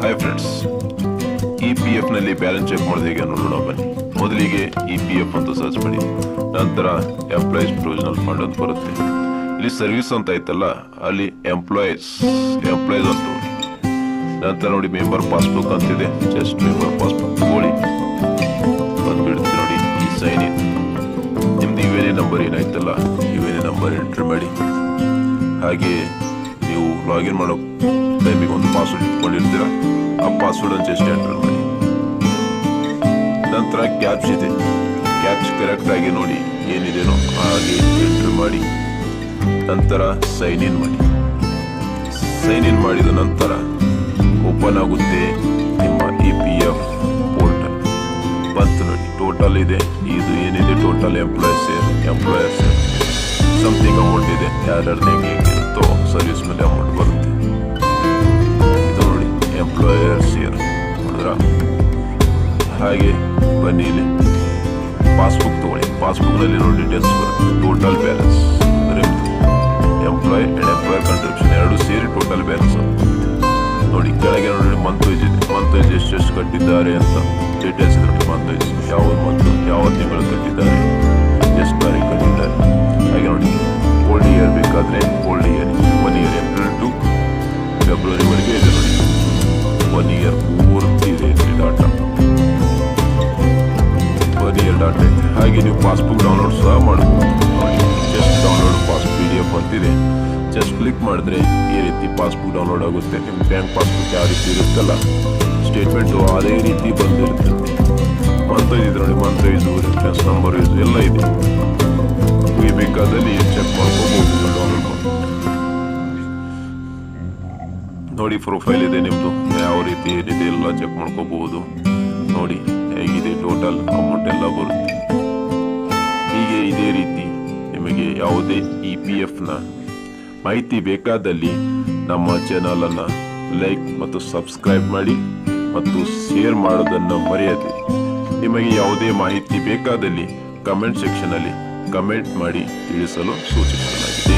Hi friends, EPF ನಲ್ಲಿ balance check ಮಾಡೋದು ಹೇಗೆ ನೋಡೋಣ ಬನ್ನಿ. ಮೊದಲಿಗೆ EPF ಅಂತ ಸರ್ಚ್ ಮಾಡಿ, ನಂತರ ಎಂಪ್ಲಾಯೀಸ್ ಪ್ರೊವಿಷನಲ್ ಫಂಡ್ ಅಂತ ಬರುತ್ತೆ. ಇಲ್ಲಿ ಸರ್ವಿಸ್ ಅಂತ ಐತಲ್ಲ, ಅಲ್ಲಿ ಎಂಪ್ಲಾಯೀಸ್ ಅಂತ ನೋಡಿ. ನಂತರ ನೋಡಿ ಮೆಂಬರ್ ಪಾಸ್ಬುಕ್ ಅಂತಿದೆ, ಜಸ್ಟ್ ಮೆಂಬರ್ ಪಾಸ್ಬುಕ್ ತಗೊಳ್ಳಿ, ಬಂದ್ಬಿಡುತ್ತೆ ನೋಡಿ. ಈ ಸೈನ್ ಇನ್ ನಿಮ್ದು UNA ನಂಬರ್ ಏನಾಯ್ತಲ್ಲ, UNA ನಂಬರ್ ಎಂಟ್ರಿ ಮಾಡಿ. ಹಾಗೆ ನೀವು ಲಾಗಿನ್ ಮಾಡೋ ಟೈಮಿಗೆ ಒಂದು ಪಾಸ್ವರ್ಡ್ ಇಟ್ಕೊಂಡಿರ್ತೀರ, ಆ ಪಾಸ್ವರ್ಡ್ ಅಂತ ಜಸ್ಟ್ ಎಂಟರ್ ಮಾಡಿ. ನಂತರ ಕ್ಯಾಪ್ಚ್ ಇದೆ, ಕ್ಯಾಪ್ಚ್ ಕರೆಕ್ಟ್ ಆಗಿ ನೋಡಿ ಏನಿದೆನೋ ಹಾಗೆ ಎಂಟ್ರಿ ಮಾಡಿ. ನಂತರ ಸೈನ್ ಇನ್ ಮಾಡಿ. ಸೈನ್ ಇನ್ ಮಾಡಿದ ನಂತರ ಓಪನ್ ಆಗುತ್ತೆ ನಿಮ್ಮ EPF ಪೋರ್ಟಲ್. ಬಂತು ನೋಡಿ, ಟೋಟಲ್ ಇದೆ. ಇದು ಏನಿದೆ ಟೋಟಲ್ ಎಂಪ್ಲಾಯರ್ಸ್ ಸಮಥಿಂಗ್ ಅಮೌಂಟ್ ಇದೆ. ಯಾರ್ಯಾರ್ದು ಹೆಂಗಿರುತ್ತೋ ಸರ್ವಿಸ್ ಮೇಲೆ ಅಮೌಂಟ್ ಬರುತ್ತೆ. ಇದು ನೋಡಿ ಎಂಪ್ಲಾಯರ್ ಶೇರ್ ನೋಡಿದ್ರ. ಹಾಗೆ ಬನ್ನಿ, ಇಲ್ಲಿ ಪಾಸ್ಬುಕ್ ತಗೊಳ್ಳಿ. ಪಾಸ್ಬುಕ್ನಲ್ಲಿ ನೋಡಿ ಡೀಟೇಲ್ಸ್ ಬರುತ್ತೆ. ಟೋಟಲ್ ಬ್ಯಾಲೆನ್ಸ್ ಅಂದರೆ ಎಂಪ್ಲಾಯ್ ಅಂಡ್ ಎಂಪ್ಲಾಯರ್ ಕಂಟ್ರಿಬ್ಯೂಷನ್ ಎರಡು ಸೇರಿ ಟೋಟಲ್ ಬ್ಯಾಲೆನ್ಸ್ ನೋಡಿ. ಕೆಳಗೆ ನೋಡಿ ಮಂತ್ ವೈಸ್ ಇದೆ, ಮಂತ್ ವೈಸ್ ಎಷ್ಟು ಕಟ್ಟಿದ್ದಾರೆ ಅಂತ ಡೀಟೇಲ್ಸ್ ಇದೆ ನೋಡಿ. ಮಂತ್ ವೈಸ್ ಯಾವ ತಿಂಗಳು ಕಟ್ಟಿದ್ದಾರೆ, ಎಷ್ಟು ತಾರೀಕು ಕಟ್ಟಿದ್ದಾರೆ. ಹಾಗೆ ನೋಡಿ ಓಲ್ಡ್ ಇಯರ್ ಬೇಕಾದರೆ old year 1 year April to ಫೆಬ್ರವರಿವರೆಗೆ ಇದೆ ನೋಡಿ. 1 ಇಯರ್ ಪೂರ್ತಿ ಇದೆ ಡಾಟಾ, 1 ಇಯರ್ ಡಾಟಾ ಇದೆ. ಹಾಗೆ ನೀವು ಪಾಸ್ಬುಕ್ ಡೌನ್ಲೋಡ್ ಸಹ ಮಾಡ್ಬೋದು ನೋಡಿ. ಜಸ್ಟ್ ಡೌನ್ಲೋಡ್ PDF ಅಂತಿದೆ, ಜಸ್ಟ್ ಕ್ಲಿಕ್ ಮಾಡಿದ್ರೆ ಈ ರೀತಿ ಪಾಸ್ಬುಕ್ ಡೌನ್ಲೋಡ್ ಆಗುತ್ತೆ. ನಿಮ್ಮ ಬ್ಯಾಂಕ್ ಪಾಸ್ಬುಕ್ ಯಾವ ರೀತಿ ಇರುತ್ತಲ್ಲ, ಸ್ಟೇಟ್ಮೆಂಟು ಅದೇ ರೀತಿ ಬಂದಿರುತ್ತೆ. ಮಂತ್ ಇದೆ ನೋಡಿ, month wise, reference number wise ಎಲ್ಲ ಇದೆ. ನಿಮಗೆ ಬೇಕಾದಲ್ಲಿ ಚೆಕ್ ಮಾಡ್ಕೋಬಹುದು, ಡೌನ್ಲೋಡ್ ಮಾಡಿ ನೋಡಿ. ಪ್ರೊಫೈಲ್ ಇದೆ ನಿಮ್ಮದು, ಯಾವ ರೀತಿ ಏನಿದೆ ಎಲ್ಲ ಚೆಕ್ ಮಾಡ್ಕೋಬಹುದು ನೋಡಿ. ಹೇಗಿದೆ ಟೋಟಲ್ ಅಮೌಂಟ್ ಎಲ್ಲ ಬರುತ್ತೆ. ಹೀಗೆ ಇದೇ ರೀತಿ ನಿಮಗೆ ಯಾವುದೇ EPFನ ಮಾಹಿತಿ ಬೇಕಾದಲ್ಲಿ ನಮ್ಮ ಚಾನಲನ್ನು ಲೈಕ್ ಮತ್ತು ಸಬ್ಸ್ಕ್ರೈಬ್ ಮಾಡಿ ಮತ್ತು ಶೇರ್ ಮಾಡೋದನ್ನು ಮರೆಯದೆ. ನಿಮಗೆ ಯಾವುದೇ ಮಾಹಿತಿ ಬೇಕಾದಲ್ಲಿ ಕಮೆಂಟ್ ಸೆಕ್ಷನಲ್ಲಿ ಕಮೆಂಟ್ ಮಾಡಿ ತಿಳಿಸಲು ಸೂಚಿಸಲಾಗಿದೆ.